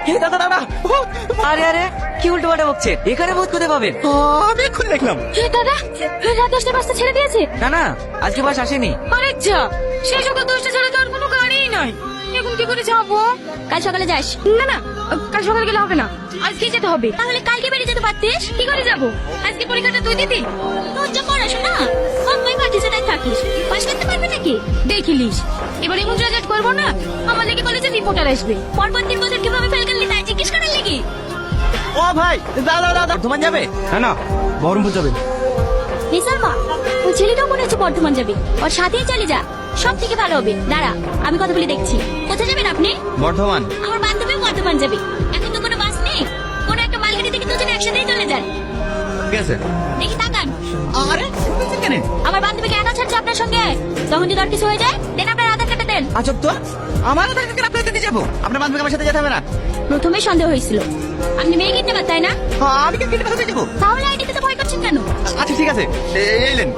দাদা দাদা, আরে আরে কি উল্টো পাল্টা বকছে, এখানে ভূত কোথায় পাবেন? আমি এক্ষুনি দেখলাম। দাদা রাত 10টা বাজতে ছেড়ে দিয়েছে। না না, আজকে বাস আসেনি। আরে যা, সেই সকাল 10টা ছাড়া তো আর কোনো গাড়িই নাই। এখন কি করে যাবো? কাল সকালে যাস। না না, কাল সকালে গেলে হবে না, আজকে যেতে হবে। তাহলে কালকে বেরিয়ে যেতে পারতিস। কি করে যাবো? আজকে পরীক্ষাটা তুই দিতি। তোর যা পড়াশোনা, অন্যায় পাঠিয়েছে তাই থাকিস, পাশ করতে পারবে নাকি? দেখিলিস, এবার এমন রেজাল্ট করবো না, আমার লেগে কলেজে রিপোর্টার আসবে। পরপর 3 বছর কিভাবে ফেল করলি তাই জিজ্ঞেস করার লেগে। ও ভাই, দাদা দাদা, বর্ধমান যাবে? না না, বহরমপুর যাবে। নিসারমা, ওই ছেলেটাও মনে হচ্ছে বর্ধমান যাবে, ওর সাথেই চলে যা, সব থেকে ভালো হবে। দাঁড়া, আমি কথা বলে দেখছি। কোথায় যাবেন আপনি? বর্ধমান। আমার বান্ধবীও বর্ধমান যাবে। এখন তো কোনো বাস নেই, কোনো একটা মালগাড়ি থেকে দুজনে একসাথেই চলে যান। ঠিক আছে। দেখি তাকান। আরে কেন? আমার বান্ধবীকে একা ছাড়ছে আপনার সঙ্গে, তখন যদি আর কিছু হয়ে যায় দেন আপনার আধার কার্ডটা দেন। আজব তো, আমার আধার কার্ড আপনাকে দিতে যাবো? আপনার বান্ধবী আমার সাথে যেতে হবে না। প্রথমে সন্দেহ হয়েছিল আপনি মেয়ে কিনতে পার, তাই না? আমি কি কিনে পাঠাতে যাবো? তাহলে আইডিতে তো ভয় করছেন কেন? আচ্ছা ঠিক আছে, এই নেন।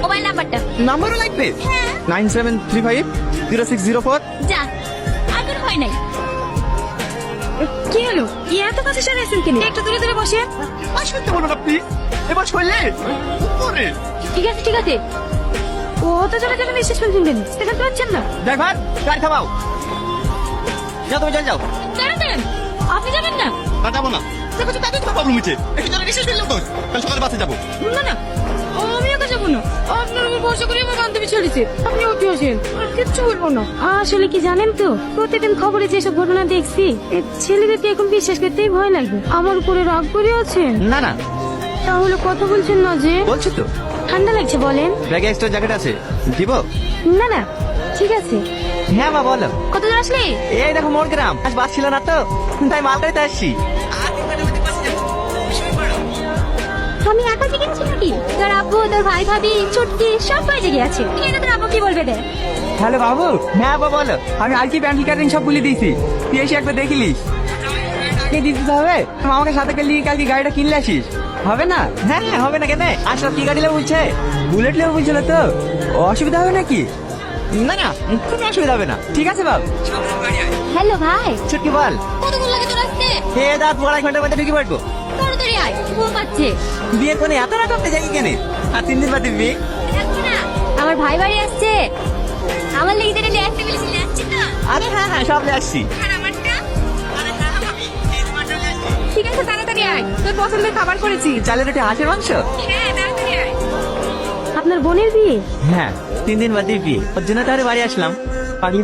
মোবাইল নাম্বারটা। নাম্বারও লাগবে? হ্যাঁ। 97350604। যা, আর কোনো ভয় নাই। কি হলো, কি এত কাছে সরে আছেন কেন? একটু দূরে দূরে বসে। আসবেন তো বলুন আপনি, এবার শুনলে পরে। ঠিক আছে ঠিক আছে। ও তো চলে চলে নিঃশ্বাস ফেলছেন কেন? স্টেশন পাচ্ছেন না? ড্রাইভার, গাড়ি থামাও। যাও তুমি চলে যাও। দাঁড়ান দাঁড়ান, আপনি যাবেন না? না যাবো না, দেখো তো তাদের তো প্রবলেম হচ্ছে, একটু জলে নিঃশ্বাস ফেললাম তো, কাল সকালে বাসে যাবো। না না, আমি একা যাবো না, আপনার উপর ভরসা করে আমার বান্ধবী ছেড়েছে। আপনি ওকে আসেন, আর কিচ্ছু বলবো না। আসলে কি জানেন তো, প্রতিদিন খবরে যেসব ঘটনা দেখছি, ছেলেদেরকে এখন বিশ্বাস করতেই ভয় লাগে। আমার উপরে রাগ করে আছেন? না না, তাহলে কথা বলছেন না যে? বলছি তো। ঠান্ডা লাগছে বলেন। ব্যাগে এক্সট্রা জ্যাকেট আছে, দিব? না না, ঠিক আছে। হ্যাঁ মা বলো। কত দূর আসলে? এই দেখো মোর গ্রাম, আজ বাস ছিল না তো, তাই মালগাড়িতে আসছি। আমি একা জেগেছি নাকি? তোর আব্বু, তোর ভাই ভাবি, ছুটকি সবাই জেগে আছে। এখানে তোর আব্বু কি বলবে দে? হ্যালো বাবু। হ্যাঁ বাবা বলো। আমি আজকে প্যান্টি কাটিং সব বলে দিয়েছি, তুই এসে একবার দেখিলিস। দিতে হবে, আমাকে সাথে গেলে কালকে গাড়িটা কিনলে আসিস। হবে না? হ্যাঁ হ্যাঁ, হবে না কেন? আসলে কি গাড়ি নেবো বলছে? বুলেট নেবো বলছিল তো, অসুবিধা হবে নাকি? না না, কোনো অসুবিধা হবে না। ঠিক আছে বাবু। হ্যালো ভাই। ছুটকি বল। কতক্ষণ লাগে তোর আসতে? হে দাঁত বড়, 1 ঘন্টার মধ্যে ঢুকে পড়বো। তাড়াতাড়ি আয়, ঘুম পাচ্ছে। বিয়ের কোনে এত রাত করতে যাই কেন? আর 3 দিন বাদে বিয়ে। দেখো না, আমার ভাই বাড়ি আসছে, আমার লেগে তেরে লিয়ে আসতে বলেছিলে, আসছি তো? আরে হ্যাঁ হ্যাঁ, সব নিয়ে আসছি। আর আমারটা? ঠিক আছে, তাড়াতাড়ি আয়, তোর পছন্দের খাবার করেছি। চালের রুটি, হাঁসের মাংস। হ্যাঁ, তাড়াতাড়ি আয়। আপনার বোনের বিয়ে? হ্যাঁ, 3 দিন বাদে বিয়ে, ওর জন্য তাহলে বাড়ি আসলাম। পাগলি